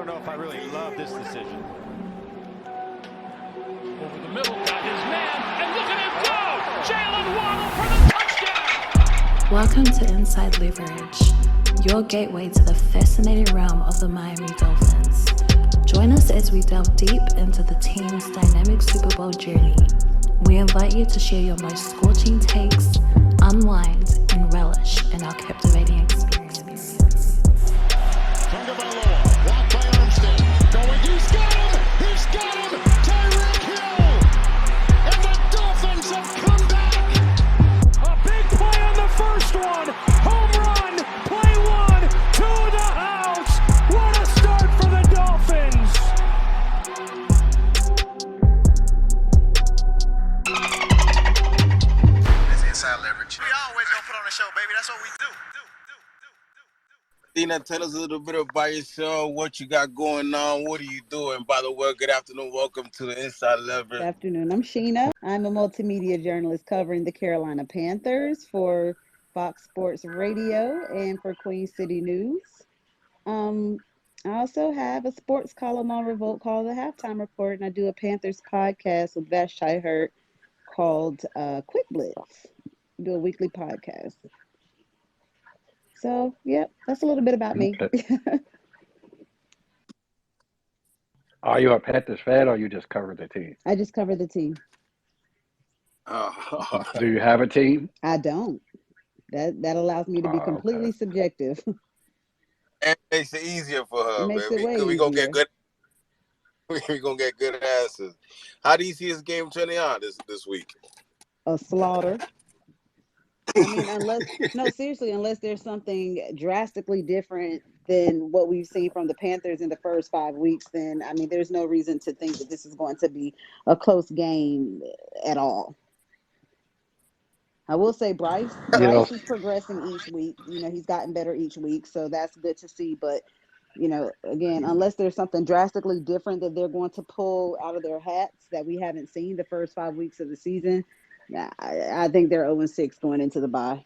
don't know if I really love this decision. Over the middle, got his man, and look at him go! Jalen Waddle for the touchdown! Welcome to Inside Leverage, your gateway to the fascinating realm of the Miami Dolphins. Join us as we delve deep into the team's dynamic Super Bowl journey. We invite you to share your most scorching takes, unwind, and relish in our captivating experience. Tunga Bailoa, blocked by Armstead. Going, he's got him! He's got him! Tyreek Hill! And the Dolphins have come back! A big play on the first one! Home run! Play one! To the house! What a start for the Dolphins! It's Inside Leverage. We always gonna put on the show, baby. That's what we do. Sheena, tell us a little bit about yourself, what you got going on, what are you doing? By the way, good afternoon. Welcome to the Inside Leverage. Good afternoon. I'm Sheena. I'm a multimedia journalist covering the Carolina Panthers for Fox Sports Radio and for Queen City News. I also have a sports column on Revolt called The Halftime Report, and I do a Panthers podcast with Vash Hurt called Quick Blitz. I do a weekly podcast. So, yep, that's a little bit about me. Are you a Panthers fan or you just cover the team? I just cover the team. Do you have a team? I don't. That allows me to be completely subjective. It makes it easier for her, It makes baby. it way We're gonna easier. get good. We're gonna get good answers. How do you see this game turning out this week? A slaughter. I mean, unless there's something drastically different than what we've seen from the Panthers in the first 5 weeks, then, I mean, there's no reason to think that this is going to be a close game at all. I will say Bryce is progressing each week. You know, he's gotten better each week, so that's good to see. But, you know, again, unless there's something drastically different that they're going to pull out of their hats that we haven't seen the first 5 weeks of the season, I think they're 0-6 going into the bye.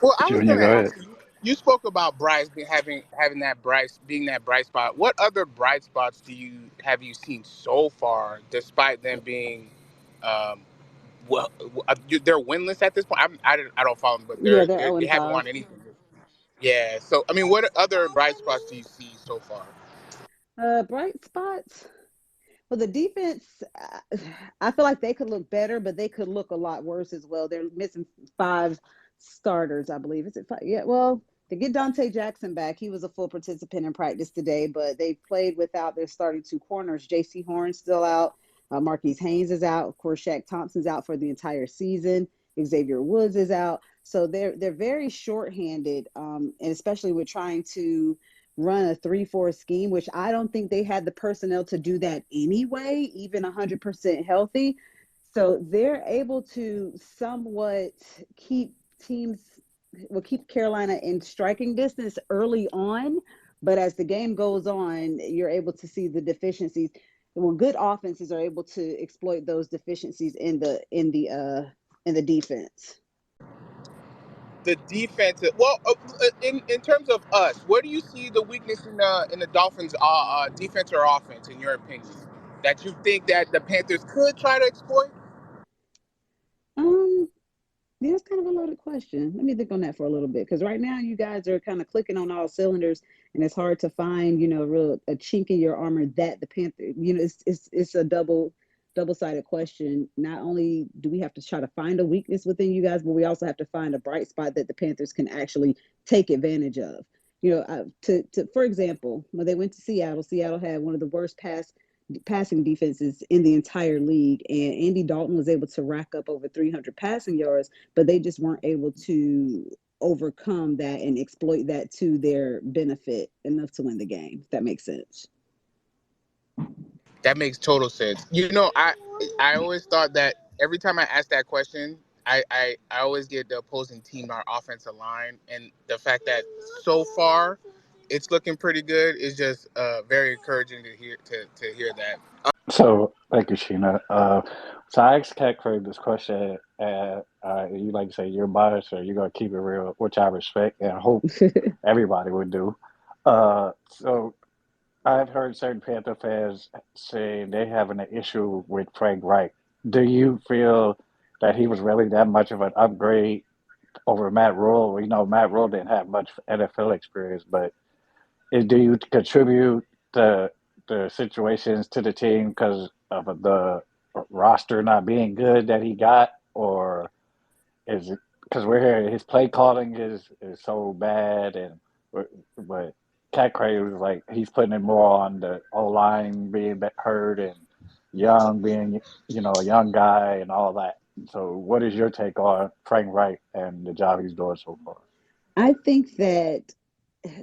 Well, I was Junior, gonna go ask ahead. you spoke about Bryce having that being that bright spot. What other bright spots have you seen so far, despite them being they're winless at this point? I don't follow them, but Yeah, they're they haven't 0-5. won anything. Yeah. So I mean, what other bright spots do you see so far? Bright spots. Well, the defense, I feel like they could look better, but they could look a lot worse as well. They're missing 5 starters, I believe. Is it 5? Yeah, well, to get Dante Jackson back, he was a full participant in practice today, but they played without their starting 2 corners. J.C. Horn's still out. Marquise Haynes is out. Of course, Shaq Thompson's out for the entire season. Xavier Woods is out. So they're very shorthanded, and especially with trying to run a 3-4 scheme, which I don't think they had the personnel to do that anyway, even 100% healthy. So they're able to somewhat keep Carolina in striking distance early on, but as the game goes on, you're able to see the deficiencies. Well, good offenses are able to exploit those deficiencies in the defense. The defense. Well, in terms of us, where do you see the weakness in the Dolphins' defense or offense, in your opinion, that you think that the Panthers could try to exploit? Yeah, it's kind of a loaded question. Let me think on that for a little bit, because right now you guys are kind of clicking on all cylinders, and it's hard to find, a chink in your armor that the Panthers, it's a double-sided question. Not only do we have to try to find a weakness within you guys, but we also have to find a bright spot that the Panthers can actually take advantage of. For example, when they went to Seattle had one of the worst passing defenses in the entire league, and Andy Dalton was able to rack up over 300 passing yards, but they just weren't able to overcome that and exploit that to their benefit enough to win the game. If that makes sense. That makes total sense. I always thought that every time I ask that question, I always get the opposing team, our offensive line, and the fact that so far it's looking pretty good is just very encouraging to hear that. So, thank you, Sheena. So I asked Kat Craig this question You like to say you're biased, so you're gonna keep it real, which I respect and hope everybody would do. So I've heard certain Panther fans say they having an issue with Frank Reich. Do you feel that he was really that much of an upgrade over Matt Rule? We know Matt Rule didn't have much NFL experience, but do you contribute the situations to the team because of the roster not being good that he got, or is it because we're hearing his play calling is so bad, and but Cat Craig was like he's putting it more on the O line being hurt and Young being a young guy and all that. So, what is your take on Frank Wright and the job he's doing so far? I think that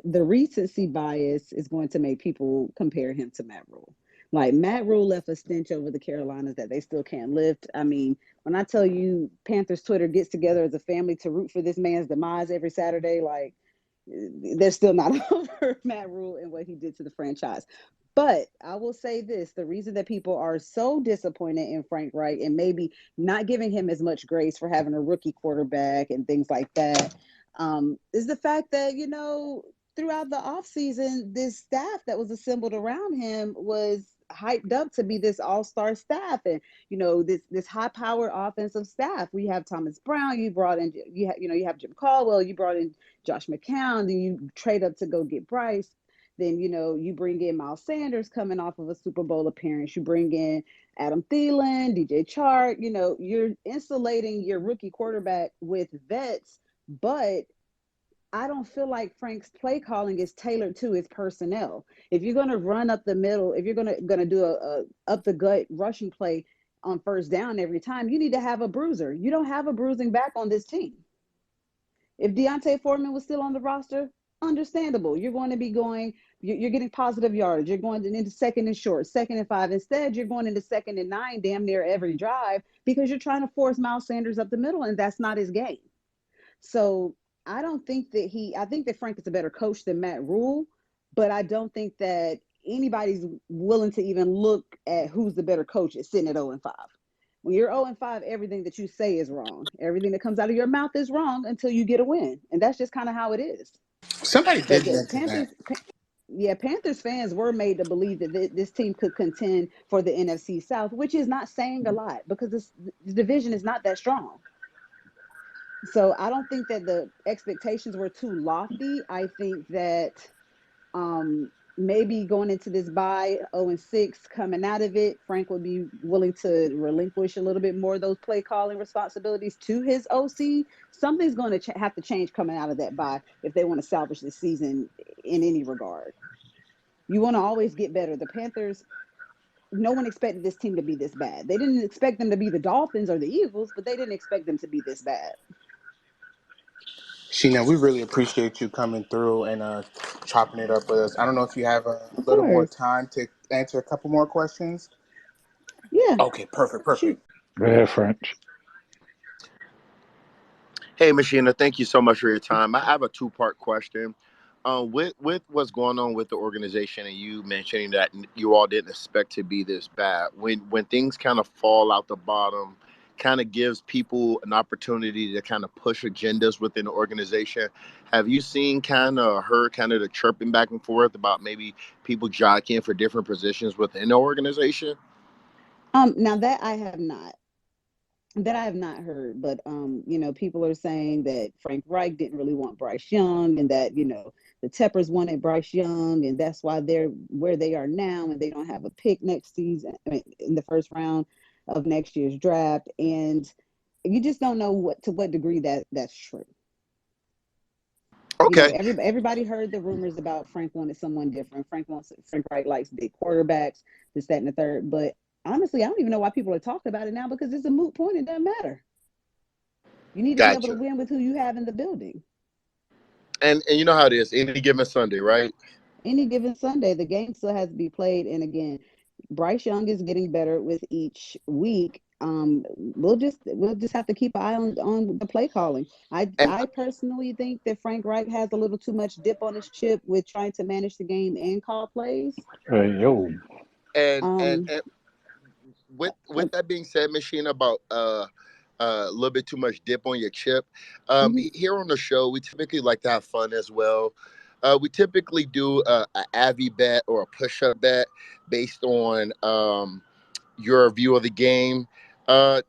the recency bias is going to make people compare him to Matt Rule. Like Matt Rule left a stench over the Carolinas that they still can't lift. I mean, when I tell you Panthers Twitter gets together as a family to root for this man's demise every Saturday, like they're still not over Matt Rule and what he did to the franchise. But I will say this, the reason that people are so disappointed in Frank Wright and maybe not giving him as much grace for having a rookie quarterback and things like that, is the fact that, throughout the offseason, this staff that was assembled around him was hyped up to be this all-star staff and this high-powered offensive staff. We have Thomas Brown, you brought in you have Jim Caldwell, you brought in Josh McCown, then you trade up to go get Bryce. Then you bring in Miles Sanders coming off of a Super Bowl appearance. You bring in Adam Thielen, DJ Chark. You're insulating your rookie quarterback with vets, but I don't feel like Frank's play calling is tailored to his personnel. If you're going to run up the middle, if you're going to do a up the gut rushing play on first down every time, you need to have a bruiser. You don't have a bruising back on this team. If Deontay Foreman was still on the roster, understandable. You're going to be you're getting positive yardage. You're going into second and short, 2nd and 5. Instead, you're going into 2nd and 9 damn near every drive because you're trying to force Miles Sanders up the middle, and that's not his game. So I don't think that I think that Frank is a better coach than Matt Rule, but I don't think that anybody's willing to even look at who's the better coach at sitting at 0-5. When you're 0-5, everything that you say is wrong. Everything that comes out of your mouth is wrong until you get a win. And that's just kind of how it is. Somebody But did the mention that. Panthers fans were made to believe that this team could contend for the NFC South, which is not saying a lot because the division is not that strong. So I don't think that the expectations were too lofty. I think that maybe going into this bye 0-6, coming out of it, Frank would be willing to relinquish a little bit more of those play calling responsibilities to his OC. Something's going to have to change coming out of that bye if they want to salvage this season in any regard. You want to always get better. The Panthers, no one expected this team to be this bad. They didn't expect them to be the Dolphins or the Eagles, but they didn't expect them to be this bad. Sheena, we really appreciate you coming through and chopping it up with us. I don't know if you have a Of little more course. time to answer a couple more questions. Yeah. Okay, perfect. Shoot. Very French. Hey, Machina, thank you so much for your time. I have a two-part question. With what's going on with the organization, and you mentioning that you all didn't expect to be this bad, when things kind of fall out the bottom, kind of gives people an opportunity to kind of push agendas within the organization. Have you seen heard the chirping back and forth about maybe people jockeying for different positions within the organization? Now that I have not. That I have not heard, but people are saying that Frank Reich didn't really want Bryce Young, and that the Teppers wanted Bryce Young, and that's why they're where they are now, and they don't have a pick next season, in the first round of next year's draft, and you just don't know to what degree that's true. Okay. Everybody heard the rumors about Frank wanted someone different. Frank Reich likes big quarterbacks, this, that, and the third, but honestly, I don't even know why people are talking about it now because it's a moot point. It doesn't matter. You need to be able to Gotcha. win with who you have in the building. And you know how it is, any given Sunday, right? Any given Sunday, the game still has to be played. And again, Bryce Young is getting better with each week. We'll just have to keep an eye on the play calling. And I personally think that Frank Reich has a little too much dip on his chip with trying to manage the game and call plays. Yo. and and, Um, and with that being said, Machine, about a little bit too much dip on your chip. Mhm. Here on the show, we typically like to have fun as well. We typically do a Avi bet or a push-up bet based on your view of the game. Uh,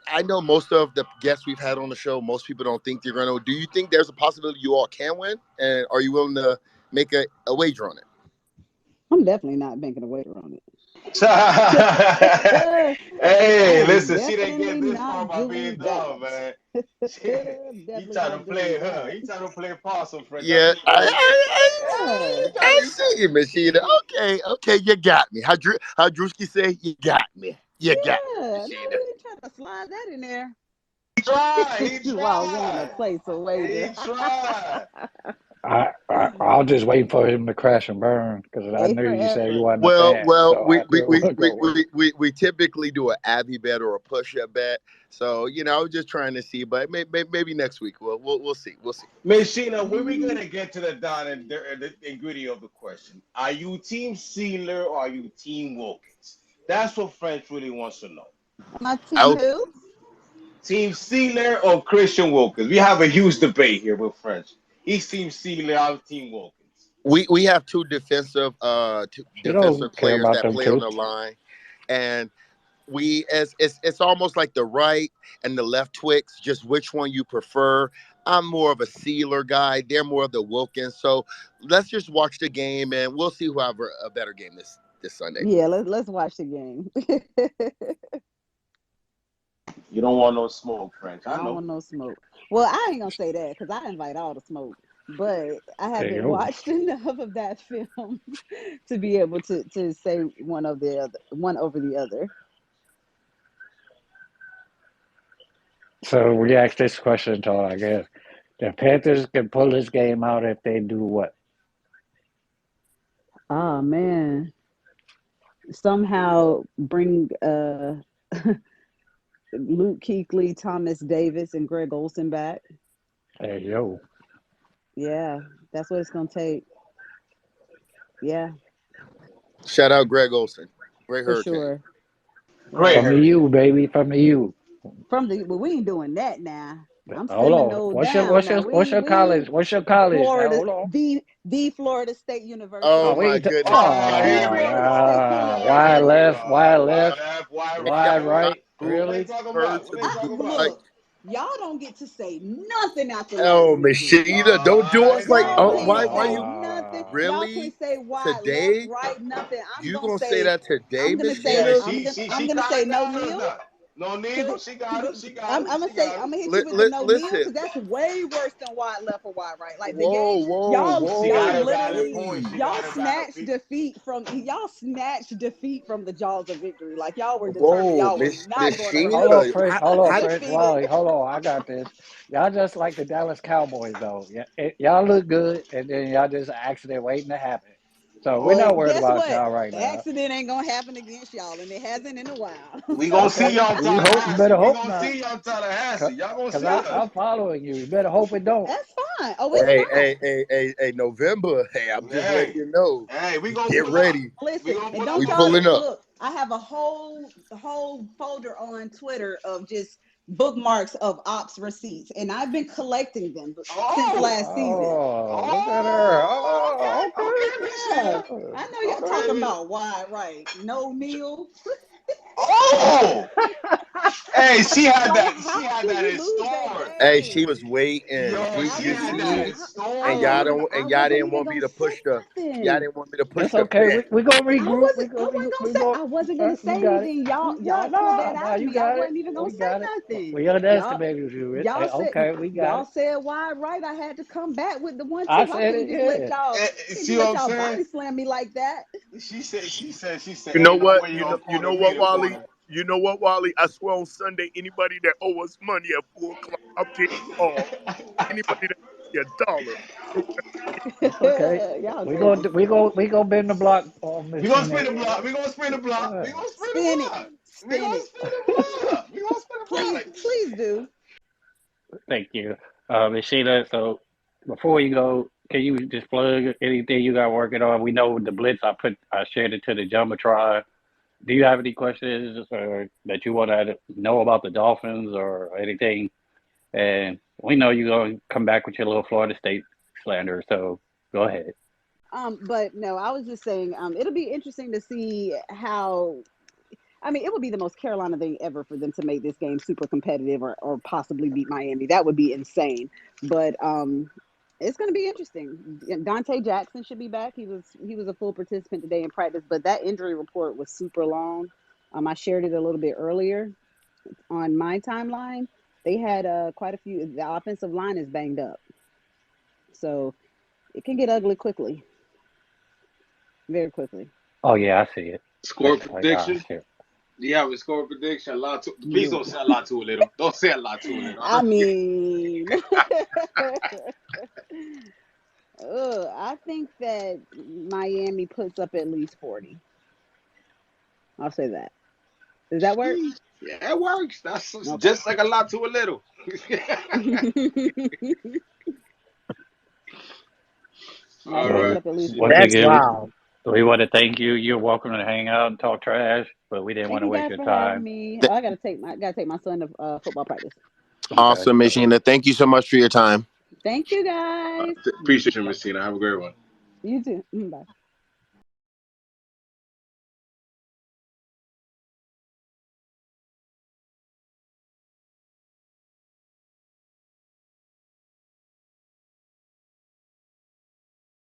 I know most of the guests we've had on the show, most people don't think they're going to. Do you think there's a possibility you all can win? And are you willing to make a wager on it? I'm definitely not banking a wager on it. I Hey, am listen, she didn't definitely get this far not by being doing dumb, that. man. He Definitely trying to not doing play her. that. He trying to play possum, French. That's Yeah, what he trying to do. Yeah. He trying I to see you, Machina. Okay, you got me. How Drewski say, you got me. You got me, Yeah. No, Machina. he ain't trying to slide that in there try. He while wanting to tried. place a wager. He tried. I'll just wait for him to crash and burn because I A knew for you said you effort. wasn't a Well, fan, well, so we I we, knew we, we'll we, go with we, we, we typically do an Abby bet or a push-up bet. So I was just trying to see, but maybe next week we'll see. We'll see. Miss Sheena, when we Mhm. gonna get to the down and the ingredient of the question? Are you Team Sealer or are you Team Wilkins? That's what French really wants to know. Am I team I who? Team Sealer or Christian Wilkins? We have a huge debate here with French. He's Team Sealer, I'm Team Wilkins. we have two You don't defensive care players about that them play on two. the line, and we as it's almost like the right and the left Twix, just which one you prefer. I'm more of a Sealer guy. They're more of the Wilkins. So let's just watch the game, and we'll see who have a better game this Sunday. Yeah, let's watch the game. You don't want no smoke, French. I I don't know. want no smoke. Well, I ain't gonna say that because I invite all the smoke. But I Hey, haven't yo. watched enough of that film to be able to say one of the other, one over the other. So we asked this question to I guess. The Panthers can pull this game out if they do what? Oh man, somehow bring Luke Kuechly, Thomas Davis, and Greg Olson back. Hey, yo. Yeah, that's what it's gonna take. Yeah, Shout out Greg Olson, great for Hurricane. sure. Great From the Yeah. U, hurricane. baby. From the U. From the Well, we ain't doing that now. I'm Hold on. Seminole down now. What's your We ain't college? What's your college now? Florida, Hold on. the Florida State Oh Oh, University. we my ain't goodness, The Here we Florida go. State wide Here we University. left, go. wide Why left, left? Why hey, y'all wide right? not right. who What are you Really? talking heard about? to What are the you I talking like. about? look, y'all don't get to say nothing after last Oh, week then. Machina, don't do I us ain't like. saying Y'all Oh, can't why say you nothing. Y'all can't really say why, left, today? right, nothing. You gonna say that today, Yeah, Machina? she I'm gonna calm say it no down or kneel. not? No Cause Neil, she got it. She got I'm, it. I'm gonna She say got I'm it. gonna hit you with the no kneel Listen. because that's way worse than wide left or wide right. Like the Whoa, game, whoa, y'all She y'all got a whoa. valid literally point. Hey, She got a valid point. y'all snatched defeat from the jaws of victory. Like y'all were determined whoa, y'all was not going to Hold on, Machina. rest Fred. Hold on, How, Fred. undefeated. Wally, hold on. I got this. Y'all just like the Dallas Cowboys, though. Yeah, y'all look good, and then y'all just an accident waiting to happen. So we're Well, not worried guess about what? y'all right The now. accident ain't gonna happen against y'all, and it hasn't in a while. We gonna So see Okay, y'all in we hope. You Tallahassee. better We hope gonna not, see y'all in Tallahassee. Y'all gonna cause see y'all, us. I'm following you. You better hope it don't. that's fine. Oh, it's hey, fine. November. Hey, I'm just letting Hey, you know. hey, we gonna Get pull up. ready. We Listen, gonna and pull up don't We y'all pulling November. up. look. I have a whole folder on Twitter of just bookmarks of ops receipts, and I've been collecting them since Oh, last season. Oh, look at her. oh, Oh, okay, okay, okay. Miss Yeah, Sheena. I know y'all talking Okay. about wide right, no kneel. Oh, hey, she had So that. how She had can that you in lose that store. Hey, she game? was waiting. Yo, I she You was had that see, in not. I and store. wasn't. I y'all wasn't didn't even want me gonna to say push the. Y'all nothing. didn't want me to push It's the okay. bet. We gonna I regroup. wasn't. I wasn't gonna We say. go. I wasn't gonna You say got it. anything. Y'all. Yeah, Y'all pulled that nah, out of you me. I got it. wasn't even gonna We say got it. nothing. We Y'all. underestimated you. Y'all said. Okay, we got Y'all it. said wide right. I had to come back with the one I tip. I said can't it. just let Yeah. y'all. Can't See just what let I'm y'all saying? body slam me like that. She said, You know ain't no what? way you gonna You corner know me in what, the Wally? corner. You know what, Wally? I swear on Sunday, anybody that owe us money at 4 o'clock, I'm getting off. Anybody that owe me $1. It's okay. Y'all crazy. We gonna bend the block on We Miss gonna Sheena spin the anyway. block. We gonna spin the block. Uh, We gonna spin the Spin it. block. We Spin gonna it. spin the block. We gonna spin the Please. block. Please do. Thank you, Miss Sheena. So before you go, can you just plug anything you got working on? We know the blitz. I shared it to the jumbotron. do you have any questions or that you want to know about the Dolphins or anything? And we know you're going to come back with your little Florida State slander, so go ahead. But no, I was just saying, it'll be interesting to see how. I mean, it would be the most Carolina thing ever for them to make this game super competitive or possibly beat Miami. That would be insane. But it's going to be interesting. Dante Jackson should be back. He was a full participant today in practice, but that injury report was super long. I shared it a little bit earlier on my timeline. They had quite a few. The offensive line is banged up, so it can get ugly quickly, very quickly. Oh, yeah, I see it. Score I prediction. see it. Do you have a score prediction? Please Yeah. don't say a lot too little. Don't say a lot too little. I mean, I think that Miami puts up at least 40. I'll say that. Does that work? Yeah, it works. That's Okay. just like a lot to a little. All Miami put right. Well, up at least once 40. That's again, wild. we want to thank you. You're welcome to hang out and talk trash, but we didn't Thank want to you waste guys your for having time. me. Th- Oh, I gotta take my son to football practice. Okay, awesome, Miss so Sheena. Thank you so much for your time. Thank you guys. Appreciate you, Miss Tina. Have a great one. You too. Bye.